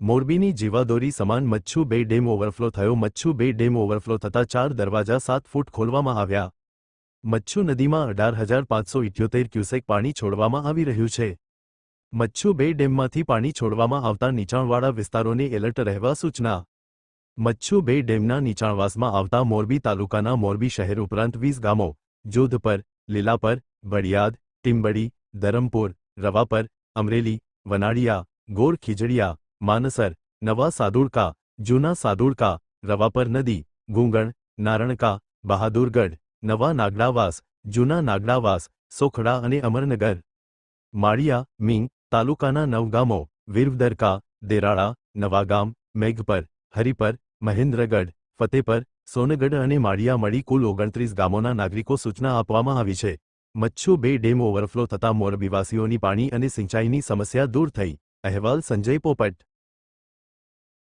મોરબીની જીવાદોરી સમાન મચ્છુ બે ડેમ ઓવરફ્લો થયો. મચ્છુ બે ડેમ ઓવરફ્લો થતાં 4 દરવાજા 7 ફૂટ ખોલવામાં આવ્યા. મચ્છુ નદીમાં 18,578 ક્યુસેક પાણી છોડવામાં આવી રહ્યું છે. મચ્છુ બે ડેમમાંથી પાણી છોડવામાં આવતા નીચાણવાળા વિસ્તારોને એલર્ટ રહેવા સૂચના. મચ્છુ બે ડેમના નીચાણવાસમાં આવતા મોરબી તાલુકાના મોરબી શહેર ઉપરાંત 20 ગામો જોધપર, લીલાપર, બડિયાદ, ટીમ્બડી, ધરમપુર, રવાપર, અમરેલી, વનાડિયા, ગોર ખીજડીયા, માનસર, નવા સાદુડકા, જૂના સાદુડકા, રવાપર નદી, ગુંગણ, નારણકા, બહાદુરગઢ, નવા નાગડાવાસ, જૂના નાગડાવાસ, સોખડા અને અમરનગર. માળિયા, મીંગ તાલુકાના 9 ગામો વીરવદરકા, દેરાળા, નવાગામ, મેઘપર, હરિપર, મહેન્દ્રગઢ, ફતેપર, સોનગઢ અને માળિયા મળી કુલ 29 ગામોના નાગરિકો સૂચના આપવામાં આવી છે. મચ્છુ બે ડેમ ઓવરફ્લો થતાં મોરબીવાસીઓની પાણી અને સિંચાઈની સમસ્યા દૂર થઈ. અહેવાલ સંજય પોપટ.